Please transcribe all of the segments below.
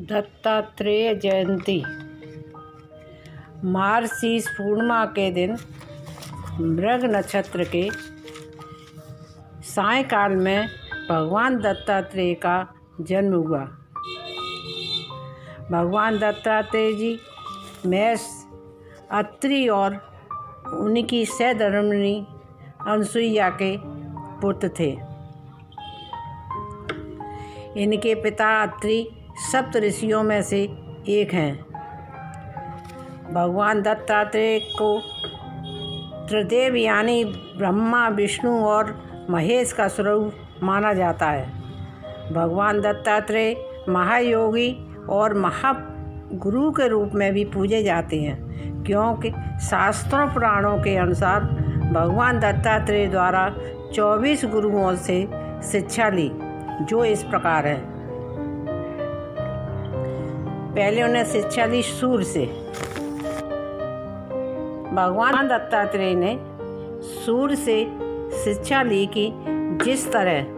दत्तात्रेय जयंती। मार्गशीर्ष पूर्णिमा के दिन मृग नक्षत्र के सायंकाल में भगवान दत्तात्रेय का जन्म हुआ। भगवान दत्तात्रेय जी मेष, अत्रि और उनकी सहधर्मिणी अनसुईया के पुत्र थे। इनके पिता अत्रि सप्त ऋषियों में से एक हैं। भगवान दत्तात्रेय को त्रिदेव यानी ब्रह्मा, विष्णु और महेश का स्वरूप माना जाता है। भगवान दत्तात्रेय महायोगी और महागुरु के रूप में भी पूजे जाते हैं, क्योंकि शास्त्रों पुराणों के अनुसार भगवान दत्तात्रेय द्वारा 24 गुरुओं से शिक्षा ली, जो इस प्रकार है। पहले उन्हें शिक्षा ली सूर्य से। भगवान दत्तात्रेय ने सूर्य से शिक्षा ली कि जिस तरह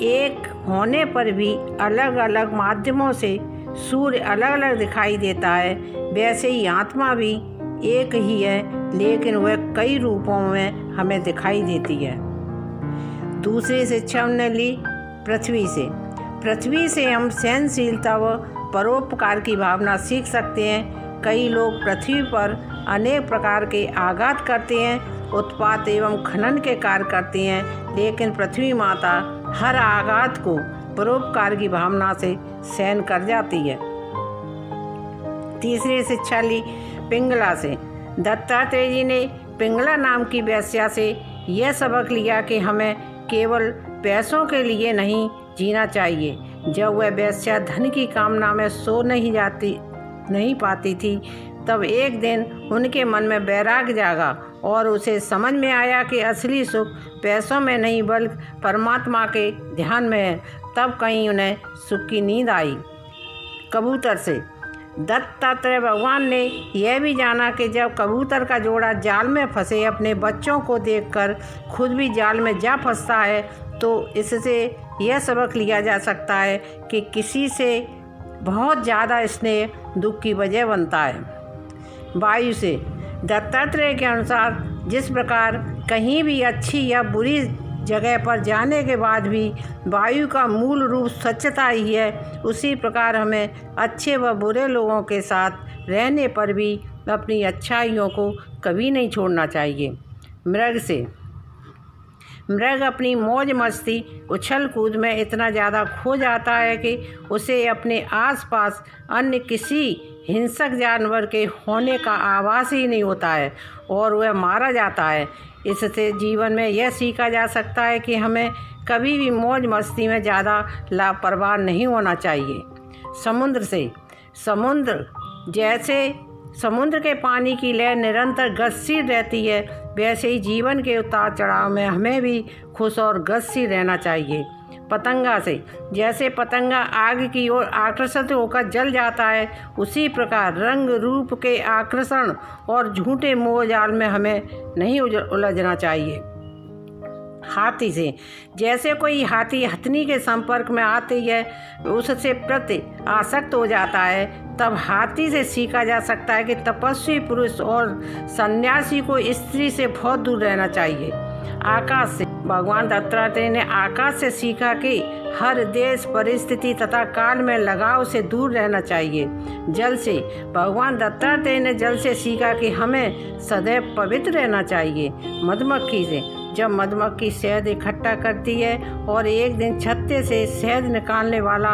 एक होने पर भी अलग अलग माध्यमों से सूर्य अलग अलग दिखाई देता है, वैसे ही आत्मा भी एक ही है, लेकिन वह कई रूपों में हमें दिखाई देती है। दूसरी शिक्षा हमने ली पृथ्वी से। पृथ्वी से हम सहनशीलता व परोपकार की भावना सीख सकते हैं। कई लोग पृथ्वी पर अनेक प्रकार के आघात करते हैं, उत्पात एवं खनन के कार्य करते हैं, लेकिन पृथ्वी माता हर आघात को परोपकार की भावना से सहन कर जाती है। तीसरी शिक्षा ली पिंगला से। दत्तात्रेय जी ने पिंगला नाम की वेश्या से यह सबक लिया कि हमें केवल पैसों के लिए नहीं जीना चाहिए। जब वह वेश्या धन की कामना में सो नहीं पाती थी, तब एक दिन उनके मन में वैराग्य जागा और उसे समझ में आया कि असली सुख पैसों में नहीं बल्कि परमात्मा के ध्यान में है। तब कहीं उन्हें सुख की नींद आई। कबूतर से। दत्तात्रेय भगवान ने यह भी जाना कि जब कबूतर का जोड़ा जाल में फंसे अपने बच्चों को देखकर खुद भी जाल में जा फंसता है, तो इससे यह सबक लिया जा सकता है कि किसी से बहुत ज़्यादा स्नेह दुख की वजह बनता है। वायु से। दत्तात्रेय के अनुसार जिस प्रकार कहीं भी अच्छी या बुरी जगह पर जाने के बाद भी वायु का मूल रूप स्वच्छता ही है, उसी प्रकार हमें अच्छे व बुरे लोगों के साथ रहने पर भी अपनी अच्छाइयों को कभी नहीं छोड़ना चाहिए। मृग से। मृग अपनी मौज मस्ती उछल कूद में इतना ज़्यादा खो जाता है कि उसे अपने आसपास अन्य किसी हिंसक जानवर के होने का आभास ही नहीं होता है और वह मारा जाता है। इससे जीवन में यह सीखा जा सकता है कि हमें कभी भी मौज मस्ती में ज़्यादा लापरवाह नहीं होना चाहिए। समुद्र से। समुद्र जैसे समुद्र के पानी की लहर निरंतर गतिशील रहती है, वैसे ही जीवन के उतार चढ़ाव में हमें भी खुश और गतिशील रहना चाहिए। पतंगा से। जैसे पतंगा आग की ओर आकर्षित होकर जल जाता है, उसी प्रकार रंग रूप के आकर्षण और झूठे मोह जाल में हमें नहीं उलझना चाहिए। हाथी से। जैसे कोई हाथी हथनी के संपर्क में आते ही उससे प्रति आसक्त हो जाता है, तब हाथी से सीखा जा सकता है कि तपस्वी पुरुष और सन्यासी को स्त्री से बहुत दूर रहना चाहिए। आकाश से। भगवान दत्तात्रेय ने आकाश से सीखा कि हर देश, परिस्थिति तथा काल में लगाव से दूर रहना चाहिए। जल से। भगवान दत्तात्रेय ने जल से सीखा कि हमें सदैव पवित्र रहना चाहिए। मधुमक्खी से। जब मधुमक्खी शहद इकट्ठा करती है और एक दिन छत्ते से शहद निकालने वाला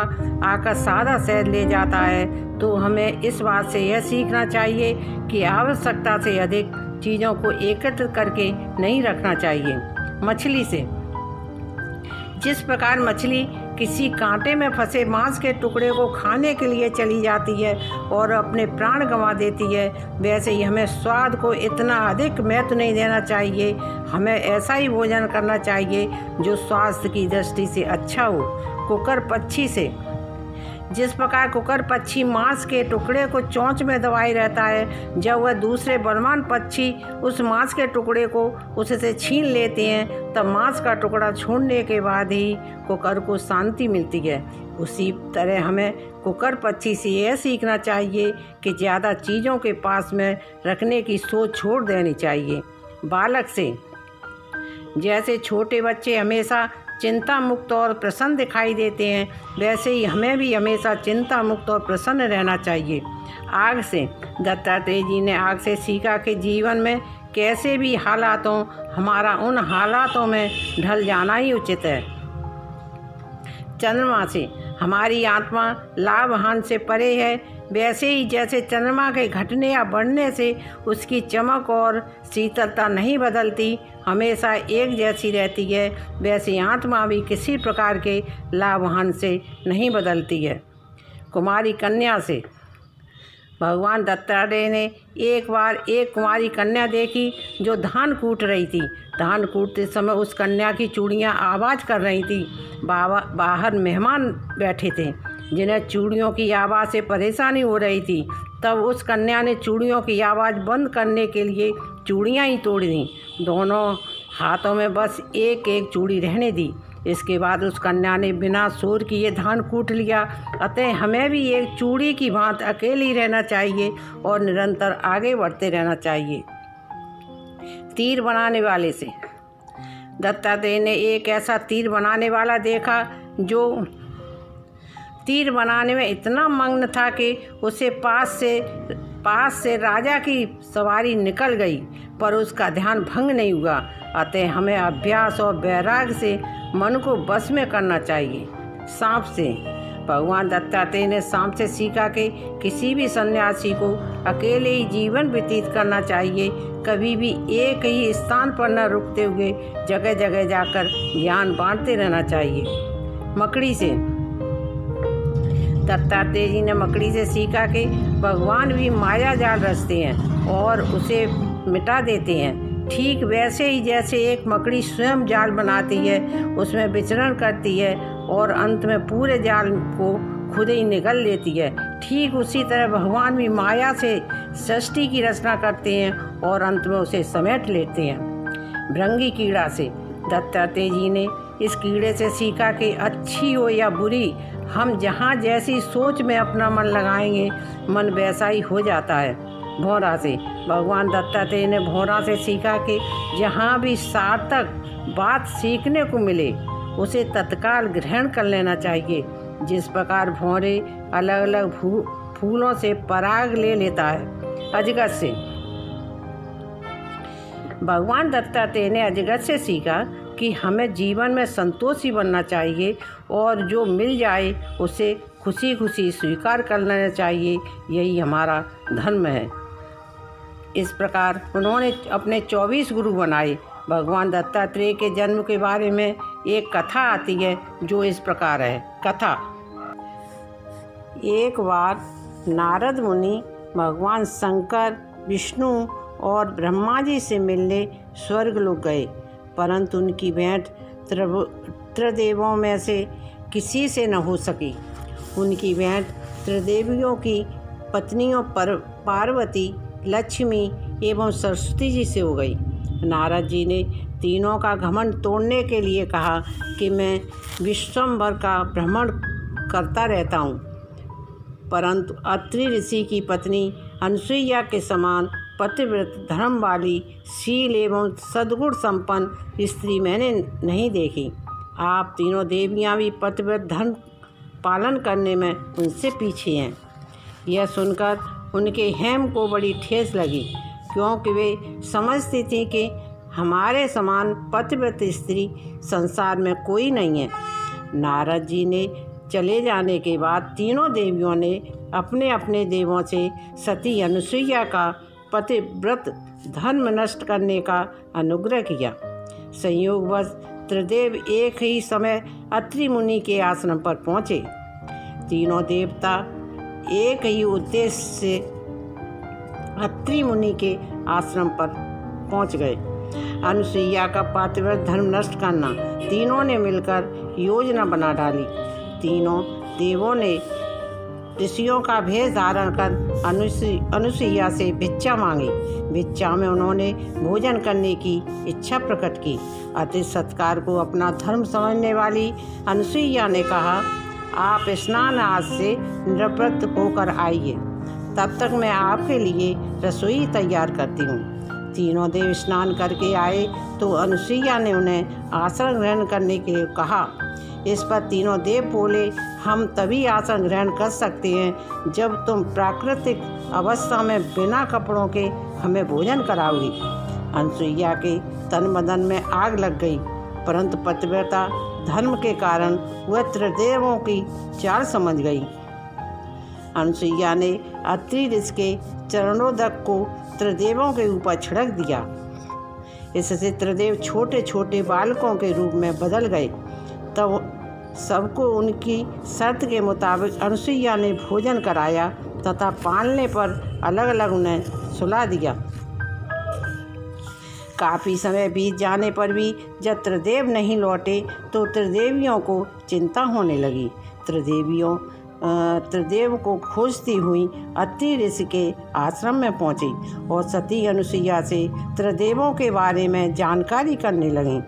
आकर सादा शहद ले जाता है, तो हमें इस बात से यह सीखना चाहिए कि आवश्यकता से अधिक चीज़ों को एकत्र करके नहीं रखना चाहिए। मछली से। जिस प्रकार मछली किसी कांटे में फंसे मांस के टुकड़े को खाने के लिए चली जाती है और अपने प्राण गंवा देती है, वैसे ही हमें स्वाद को इतना अधिक महत्व नहीं देना चाहिए। हमें ऐसा ही भोजन करना चाहिए जो स्वास्थ्य की दृष्टि से अच्छा हो। कुकर पक्षी से। जिस प्रकार कुकर पक्षी मांस के टुकड़े को चोंच में दबाए रहता है, जब वह दूसरे बलवान पक्षी उस मांस के टुकड़े को उससे छीन लेते हैं, तब मांस का टुकड़ा छोड़ने के बाद ही कुकर को शांति मिलती है। उसी तरह हमें कुकर पक्षी से यह सीखना चाहिए कि ज़्यादा चीज़ों के पास में रखने की सोच छोड़ देनी चाहिए। बालक से जैसे छोटे बच्चे हमेशा चिंता मुक्त और प्रसन्न दिखाई देते हैं, वैसे ही हमें भी हमेशा चिंता मुक्त और प्रसन्न रहना चाहिए। आग से दत्तात्रेय जी ने आग से सीखा कि जीवन में कैसे भी हालात हों, हमारा उन हालातों में ढल जाना ही उचित है। चंद्रमा से हमारी आत्मा लाभ हानि से परे है, वैसे ही जैसे चंद्रमा के घटने या बढ़ने से उसकी चमक और शीतलता नहीं बदलती, हमेशा एक जैसी रहती है, वैसे आत्मा भी किसी प्रकार के लाभ हानि से नहीं बदलती है। कुमारी कन्या से भगवान दत्तात्रेय ने एक बार एक कुमारी कन्या देखी जो धान कूट रही थी। धान कूटते समय उस कन्या की चूड़ियाँ आवाज़ कर रही थी। बाहर मेहमान बैठे थे जिन्हें चूड़ियों की आवाज़ से परेशानी हो रही थी। तब उस कन्या ने चूड़ियों की आवाज़ बंद करने के लिए चूड़ियाँ ही तोड़ दीं। दोनों हाथों में बस एक एक चूड़ी रहने दी। इसके बाद उस कन्या ने बिना शोर किए धान कूट लिया। अतः हमें भी एक चूड़ी की भांति अकेली रहना चाहिए और निरंतर आगे बढ़ते रहना चाहिए। तीर बनाने वाले से दत्तात्रेय ने एक ऐसा तीर बनाने वाला देखा जो तीर बनाने में इतना मग्न था कि उसे पास से राजा की सवारी निकल गई, पर उसका ध्यान भंग नहीं हुआ। अतः हमें अभ्यास और वैराग्य से मन को बस में करना चाहिए। सांप से भगवान दत्तात्रेय ने सांप से सीखा कि किसी भी सन्यासी को अकेले ही जीवन व्यतीत करना चाहिए, कभी भी एक ही स्थान पर न रुकते हुए जगह जगह जाकर ज्ञान बांटते रहना चाहिए। मकड़ी से दत्तात्रेय जी ने मकड़ी से सीखा कि भगवान भी माया जाल रचते हैं और उसे मिटा देते हैं। ठीक वैसे ही जैसे एक मकड़ी स्वयं जाल बनाती है, उसमें विचरण करती है और अंत में पूरे जाल को खुद ही निगल लेती है, ठीक उसी तरह भगवान भी माया से सृष्टि की रचना करते हैं और अंत में उसे समेट लेते हैं। भृंगी कीड़ा से दत्तात्रेय जी ने इस कीड़े से सीखा कि अच्छी हो या बुरी, हम जहाँ जैसी सोच में अपना मन लगाएंगे, मन वैसा ही हो जाता है। भौरा से भगवान दत्तात्रेय ने भौरा से सीखा कि जहाँ भी सार्थक बात सीखने को मिले उसे तत्काल ग्रहण कर लेना चाहिए। जिस प्रकार भौरे अलग अलग फूलों से पराग ले लेता है। अजगर से भगवान दत्तात्रेय ने अजगर से सीखा कि हमें जीवन में संतोषी बनना चाहिए और जो मिल जाए उसे खुशी खुशी स्वीकार कर लेना चाहिए, यही हमारा धर्म है। इस प्रकार उन्होंने अपने 24 गुरु बनाए। भगवान दत्तात्रेय के जन्म के बारे में एक कथा आती है जो इस प्रकार है। कथा: एक बार नारद मुनि भगवान शंकर, विष्णु और ब्रह्मा जी से मिलने स्वर्गलोक गए, परंतु उनकी भेंट त्रिदेवों में से किसी से न हो सकी। उनकी भेंट त्रिदेवियों की पत्नियों पर पार्वती, लक्ष्मी एवं सरस्वती जी से हो गई। नारद जी ने तीनों का घमंड तोड़ने के लिए कहा कि मैं विश्वंभर का भ्रमण करता रहता हूँ, परंतु अत्रि ऋषि की पत्नी अनुसुईया के समान पतिव्रत, धर्म वाली, शील एवं सद्गुण संपन्न स्त्री मैंने नहीं देखी। आप तीनों देवियाँ भी पतिव्रत धर्म पालन करने में उनसे पीछे हैं। यह सुनकर उनके हेम को बड़ी ठेस लगी, क्योंकि वे समझती थी कि हमारे समान पतिव्रत स्त्री संसार में कोई नहीं है। नारद जी ने चले जाने के बाद तीनों देवियों ने अपने अपने देवों से सती अनुसुईया का पतिव्रत धर्म नष्ट करने का अनुग्रह किया। संयोगवश त्रिदेव एक ही समय अत्रि मुनि के आश्रम पर पहुँचे। तीनों देवता एक ही उद्देश्य से अत्रि मुनि के आश्रम पर पहुँच गए। अनुसुईया का पतिव्रत धर्म नष्ट करना तीनों ने मिलकर योजना बना डाली। तीनों देवों ने ऋषियों का भेष धारण कर अनुसुईया से भिक्षा मांगी। भिक्षा में उन्होंने भोजन करने की इच्छा प्रकट की। अतिथि सत्कार को अपना धर्म समझने वाली अनुसुईया ने कहा, आप स्नान आज से निवृत्त होकर आइए, तब तक मैं आपके लिए रसोई तैयार करती हूँ। तीनों देव स्नान करके आए तो अनुसुईया ने उन्हें आसन ग्रहण करने के लिए कहा। इस पर तीनों देव बोले, हम तभी आसन ग्रहण कर सकते हैं जब तुम प्राकृतिक अवस्था में बिना कपड़ों के हमें भोजन कराओगी। अनुसुईया के तन बदन में आग लग गई, परंतु पतिव्रता धर्म के कारण वह त्रिदेवों की चाल समझ गई। अनुसुईया ने अत्रि ऋषि के चरणोदक को त्रिदेवों के ऊपर छिड़क दिया। इससे त्रिदेव छोटे छोटे बालकों के रूप में बदल गए। तब सबको उनकी शर्त के मुताबिक अनुसुईया ने भोजन कराया तथा पालने पर अलग अलग उन्हें सुला दिया। काफ़ी समय बीत जाने पर भी जब त्रिदेव नहीं लौटे तो त्रिदेवियों को चिंता होने लगी। त्रिदेव को खोजती हुई अत्रि ऋषि के आश्रम में पहुंची और सती अनुसुईया से त्रिदेवों के बारे में जानकारी करने लगी।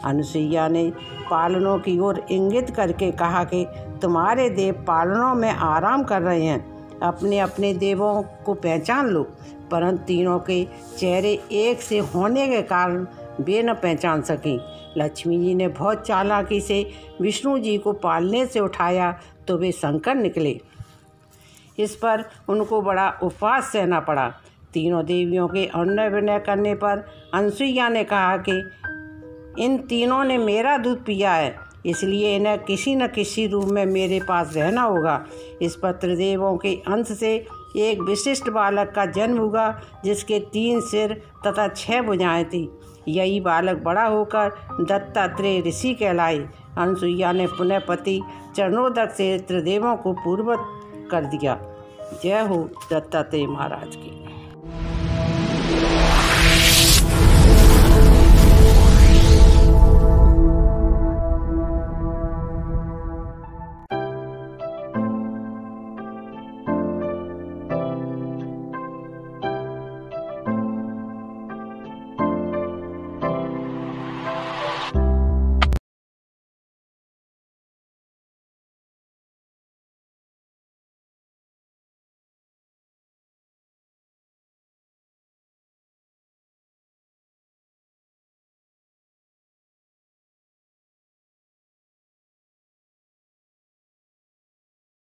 अनुसुईया ने पालनों की ओर इंगित करके कहा कि तुम्हारे देव पालनों में आराम कर रहे हैं, अपने अपने देवों को पहचान लो। परंतु तीनों के चेहरे एक से होने के कारण वे न पहचान सकी। लक्ष्मी जी ने बहुत चालाकी से विष्णु जी को पालने से उठाया तो वे शंकर निकले। इस पर उनको बड़ा उपवास सहना पड़ा। तीनों देवियों के अनुनय विनय करने पर अनुसुईया ने कहा कि इन तीनों ने मेरा दूध पिया है, इसलिए इन्हें किसी न किसी रूप में मेरे पास रहना होगा। इस पर त्रिदेवों के अंश से एक विशिष्ट बालक का जन्म हुआ, जिसके 3 सिर तथा 6 भुजाएं थी। यही बालक बड़ा होकर दत्तात्रेय ऋषि कहलाए। अनुसुईया ने पुनः पति चरणोदक से त्रिदेवों को पूर्ववत कर दिया। जय हो दत्तात्रेय महाराज की।